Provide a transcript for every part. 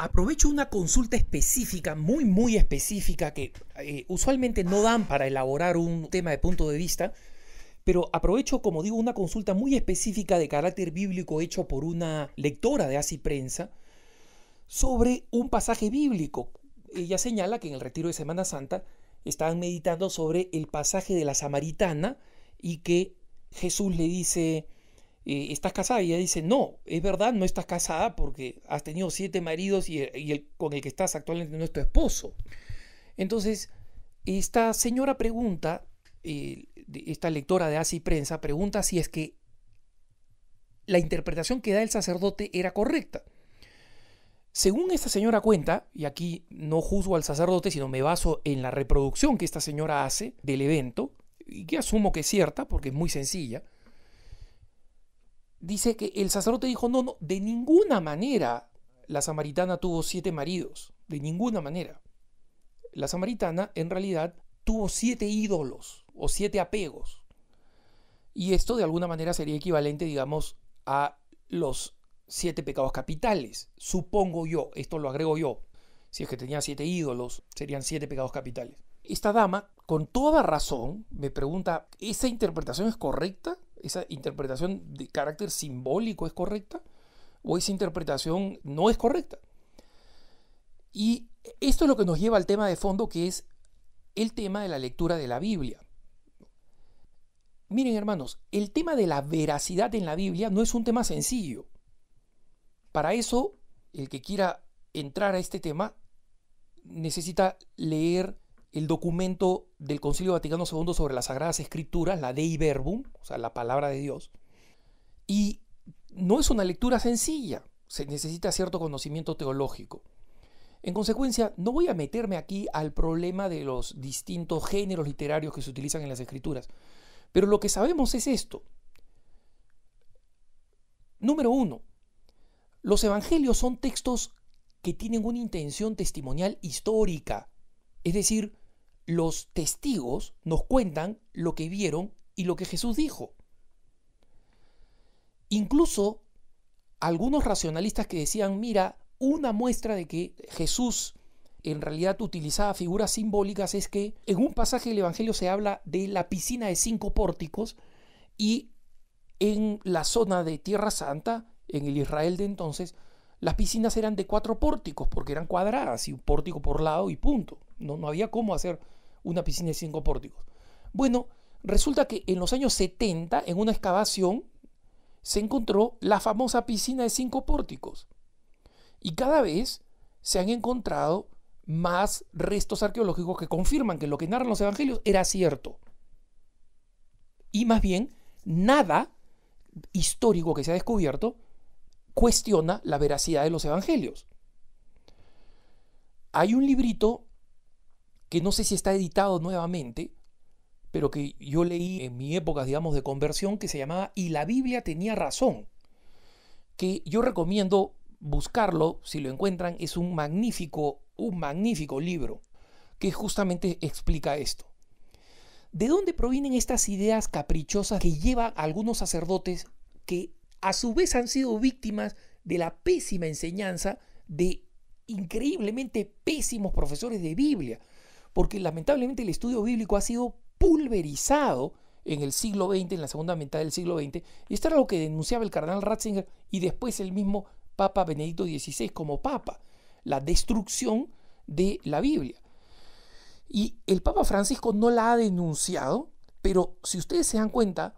aprovecho una consulta específica, muy específica, que usualmente no dan para elaborar un tema de punto de vista, pero aprovecho, como digo, una consulta muy específica de carácter bíblico hecho por una lectora de Así Prensa sobre un pasaje bíblico. Ella señala que en el retiro de Semana Santa estaban meditando sobre el pasaje de la samaritana y que Jesús le dice, ¿estás casada? Y ella dice, no, es verdad, no estás casada porque has tenido 7 maridos y el con el que estás actualmente no es tu esposo. Entonces, esta señora pregunta, esta lectora de Así Prensa pregunta si es que la interpretación que da el sacerdote era correcta. Según esta señora cuenta, y aquí no juzgo al sacerdote, sino me baso en la reproducción que esta señora hace del evento, y que asumo que es cierta porque es muy sencilla, dice que el sacerdote dijo, no, de ninguna manera la samaritana tuvo 7 maridos, de ninguna manera. La samaritana en realidad tuvo 7 ídolos o 7 apegos. Y esto de alguna manera sería equivalente, digamos, a los 7 pecados capitales. Supongo yo, esto lo agrego yo. Si es que tenía 7 ídolos, serían 7 pecados capitales. Esta dama, con toda razón, me pregunta, ¿esa interpretación es correcta? ¿Esa interpretación de carácter simbólico es correcta? ¿O esa interpretación no es correcta? Y esto es lo que nos lleva al tema de fondo, que es el tema de la lectura de la Biblia. Miren, hermanos, el tema de la veracidad en la Biblia no es un tema sencillo. Para eso, el que quiera entrar a este tema necesita leer el documento del Concilio Vaticano II sobre las Sagradas Escrituras, la Dei Verbum, o sea, la palabra de Dios. Y no es una lectura sencilla, se necesita cierto conocimiento teológico. En consecuencia, no voy a meterme aquí al problema de los distintos géneros literarios que se utilizan en las Escrituras, pero lo que sabemos es esto. Número 1. Los evangelios son textos que tienen una intención testimonial histórica. Es decir, los testigos nos cuentan lo que vieron y lo que Jesús dijo. Incluso algunos racionalistas que decían, mira, una muestra de que Jesús en realidad utilizaba figuras simbólicas es que en un pasaje del Evangelio se habla de la piscina de 5 pórticos y en la zona de Tierra Santa, en el Israel de entonces, las piscinas eran de 4 pórticos porque eran cuadradas y un pórtico por lado y punto. No había cómo hacer una piscina de 5 pórticos. Bueno, resulta que en los años 70, en una excavación, se encontró la famosa piscina de 5 pórticos. Y cada vez se han encontrado más restos arqueológicos que confirman que lo que narran los evangelios era cierto. Y más bien, nada histórico que se ha descubierto cuestiona la veracidad de los evangelios. Hay un librito que no sé si está editado nuevamente, pero que yo leí en mi época, digamos, de conversión, que se llamaba Y la Biblia tenía razón, que yo recomiendo buscarlo, si lo encuentran, es un magnífico libro que justamente explica esto. ¿De dónde provienen estas ideas caprichosas que llevan a algunos sacerdotes que a su vez han sido víctimas de la pésima enseñanza de increíblemente pésimos profesores de Biblia? Porque lamentablemente el estudio bíblico ha sido pulverizado en el siglo XX, en la segunda mitad del siglo XX, y esto era lo que denunciaba el cardenal Ratzinger y después el mismo Papa Benedicto XVI como Papa, la destrucción de la Biblia. Y el Papa Francisco no la ha denunciado, pero si ustedes se dan cuenta,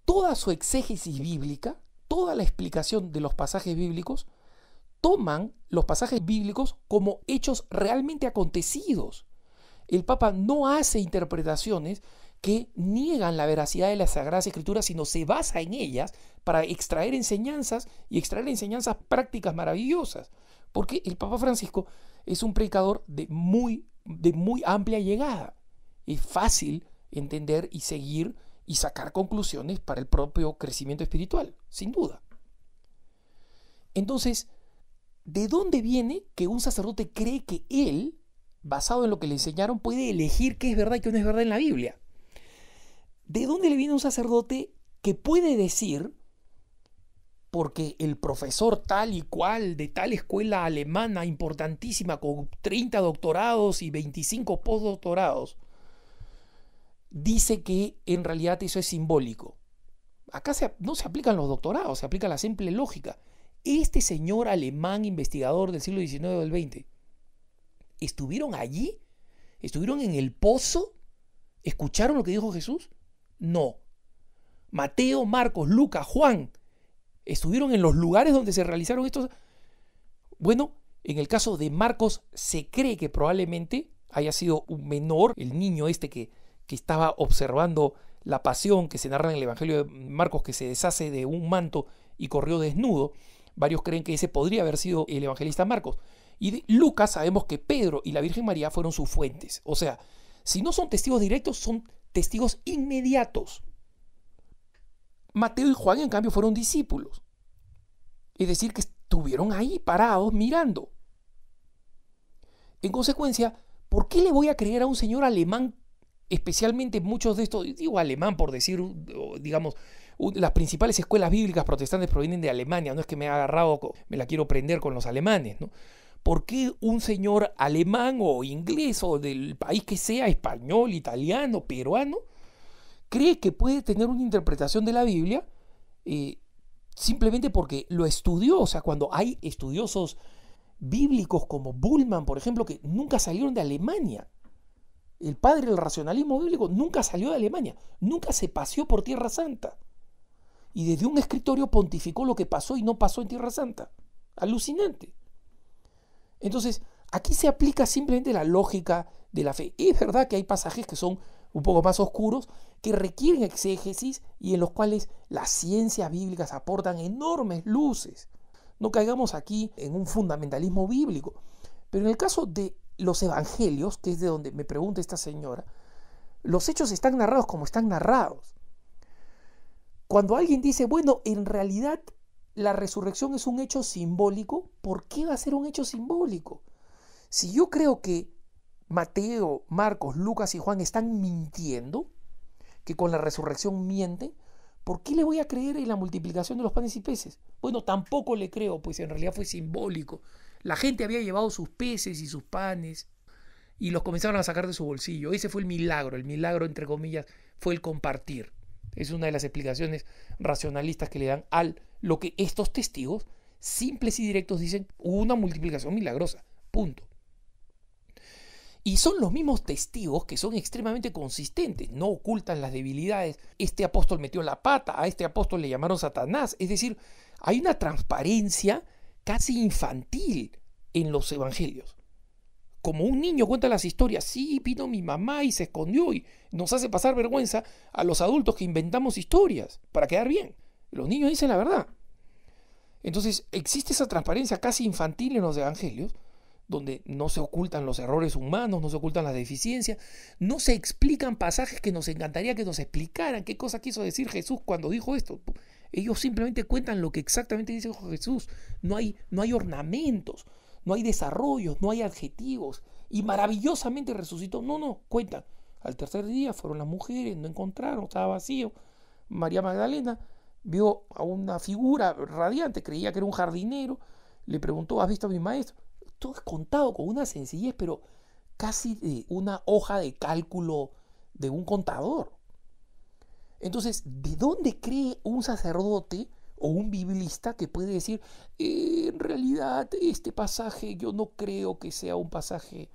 toda su exégesis bíblica, toda la explicación de los pasajes bíblicos, toman los pasajes bíblicos como hechos realmente acontecidos. El Papa no hace interpretaciones que niegan la veracidad de las Sagradas Escrituras, sino se basa en ellas para extraer enseñanzas y extraer enseñanzas prácticas maravillosas. Porque el Papa Francisco es un predicador de muy amplia llegada. Es fácil entender y seguir y sacar conclusiones para el propio crecimiento espiritual, sin duda. Entonces, ¿de dónde viene que un sacerdote cree que él, basado en lo que le enseñaron, puede elegir qué es verdad y qué no es verdad en la Biblia? ¿De dónde le viene un sacerdote que puede decir porque el profesor tal y cual de tal escuela alemana importantísima con 30 doctorados y 25 postdoctorados dice que en realidad eso es simbólico. Acá no se aplican los doctorados, se aplica la simple lógica. Este señor alemán investigador del siglo XIX o del XX, ¿estuvieron allí? ¿Estuvieron en el pozo? ¿Escucharon lo que dijo Jesús? No. Mateo, Marcos, Lucas, Juan, ¿estuvieron en los lugares donde se realizaron estos? Bueno, en el caso de Marcos se cree que probablemente haya sido un menor, el niño este que estaba observando la pasión que se narra en el Evangelio de Marcos, que se deshace de un manto y corrió desnudo. Varios creen que ese podría haber sido el evangelista Marcos. Y de Lucas sabemos que Pedro y la Virgen María fueron sus fuentes. O sea, si no son testigos directos, son testigos inmediatos. Mateo y Juan, en cambio, fueron discípulos. Es decir, que estuvieron ahí parados mirando. En consecuencia, ¿por qué le voy a creer a un señor alemán? Especialmente muchos de estos, digo alemán por decir, digamos, las principales escuelas bíblicas protestantes provienen de Alemania, no es que me ha agarrado, me la quiero prender con los alemanes, ¿no? ¿Por qué un señor alemán o inglés o del país que sea, español, italiano, peruano, cree que puede tener una interpretación de la Biblia simplemente porque lo estudió? O sea, cuando hay estudiosos bíblicos como Bullman, por ejemplo, que nunca salieron de Alemania. El padre del racionalismo bíblico nunca salió de Alemania, nunca se paseó por Tierra Santa. Y desde un escritorio pontificó lo que pasó y no pasó en Tierra Santa. Alucinante. Entonces, aquí se aplica simplemente la lógica de la fe. Es verdad que hay pasajes que son un poco más oscuros, que requieren exégesis y en los cuales las ciencias bíblicas aportan enormes luces. No caigamos aquí en un fundamentalismo bíblico. Pero en el caso de los evangelios, que es de donde me pregunta esta señora, los hechos están narrados como están narrados. Cuando alguien dice, bueno, en realidad la resurrección es un hecho simbólico, ¿por qué va a ser un hecho simbólico? Si yo creo que Mateo, Marcos, Lucas y Juan están mintiendo, que con la resurrección mienten, ¿por qué le voy a creer en la multiplicación de los panes y peces? Bueno, tampoco le creo, pues en realidad fue simbólico. La gente había llevado sus peces y sus panes y los comenzaron a sacar de su bolsillo. Ese fue el milagro entre comillas fue el compartir. Es una de las explicaciones racionalistas que le dan a lo que estos testigos simples y directos dicen: hubo una multiplicación milagrosa, punto. Y son los mismos testigos que son extremadamente consistentes, no ocultan las debilidades. Este apóstol metió la pata, a este apóstol le llamaron Satanás. Es decir, hay una transparencia casi infantil en los evangelios. Como un niño cuenta las historias, sí, vino mi mamá y se escondió, y nos hace pasar vergüenza a los adultos que inventamos historias para quedar bien. Los niños dicen la verdad. Entonces existe esa transparencia casi infantil en los evangelios, donde no se ocultan los errores humanos, no se ocultan las deficiencias, no se explican pasajes que nos encantaría que nos explicaran qué cosa quiso decir Jesús cuando dijo esto. Ellos simplemente cuentan lo que exactamente dice Jesús. No hay ornamentos, no hay desarrollos, no hay adjetivos. Y maravillosamente resucitó. No, cuentan. Al tercer día fueron las mujeres, no encontraron, estaba vacío. María Magdalena vio a una figura radiante, creía que era un jardinero, le preguntó: ¿has visto a mi maestro? Todo es contado con una sencillez, pero casi de una hoja de cálculo de un contador. Entonces, ¿de dónde cree un sacerdote o un biblista que puede decir: en realidad este pasaje yo no creo que sea un pasaje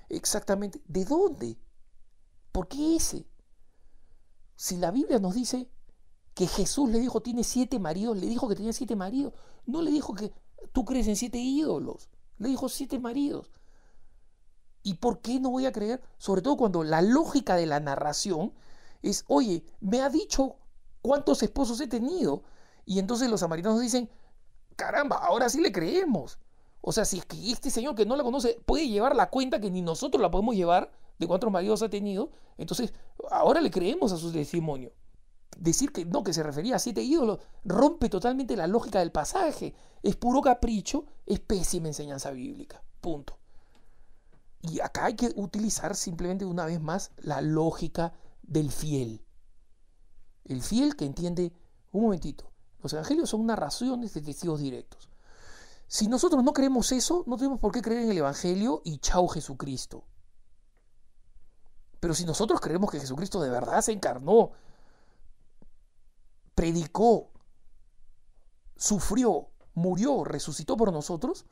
exactamente? ¿De dónde? ¿Por qué ese? Si la Biblia nos dice que Jesús le dijo tiene 7 maridos, le dijo que tenía 7 maridos, no le dijo que tú crees en 7 ídolos, le dijo 7 maridos. ¿Y por qué no voy a creer? Sobre todo cuando la lógica de la narración es: oye, me ha dicho cuántos esposos he tenido. Y entonces los samaritanos dicen: caramba, ahora sí le creemos. O sea, si es que este señor que no la conoce puede llevar la cuenta que ni nosotros la podemos llevar de cuántos maridos ha tenido, entonces ahora le creemos a su testimonio. Decir que no, que se refería a 7 ídolos, rompe totalmente la lógica del pasaje. Es puro capricho, es pésima enseñanza bíblica. Punto. Y acá hay que utilizar simplemente una vez más la lógica del fiel. El fiel que entiende: un momentito, Los evangelios son narraciones de testigos directos. Si nosotros no creemos eso, no tenemos por qué creer en el evangelio y chau Jesucristo. Pero si nosotros creemos que Jesucristo de verdad se encarnó, predicó, sufrió, murió, resucitó por nosotros,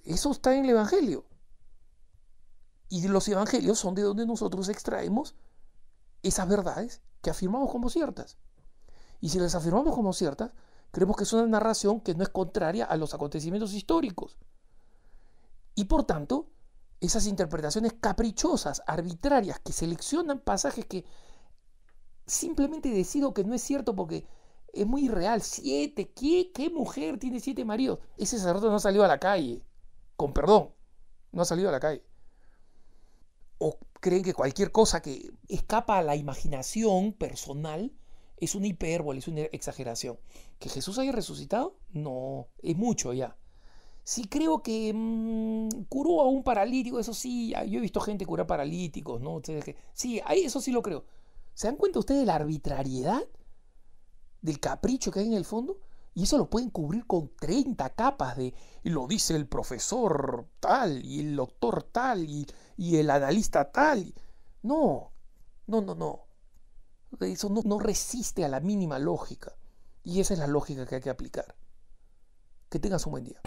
eso está en el evangelio. Y los evangelios son de donde nosotros extraemos esas verdades que afirmamos como ciertas. Y si las afirmamos como ciertas, creemos que es una narración que no es contraria a los acontecimientos históricos. Y por tanto, esas interpretaciones caprichosas, arbitrarias, que seleccionan pasajes que simplemente decido que no es cierto porque es muy irreal. 7, ¿qué mujer tiene 7 maridos? Ese sacerdote no ha salido a la calle. Con perdón, no ha salido a la calle. O creen que cualquier cosa que escapa a la imaginación personal es una hipérbole, es una exageración. ¿Que Jesús haya resucitado? No, es mucho ya. Sí creo que curó a un paralítico, eso sí, yo he visto gente curar paralíticos, ¿no? Sí, eso sí lo creo. ¿Se dan cuenta ustedes de la arbitrariedad? Del capricho que hay en el fondo. Y eso lo pueden cubrir con 30 capas de, y lo dice el profesor tal, y el doctor tal, y el analista tal. No, no. Eso no resiste a la mínima lógica. Y esa es la lógica que hay que aplicar. Que tengas un buen día.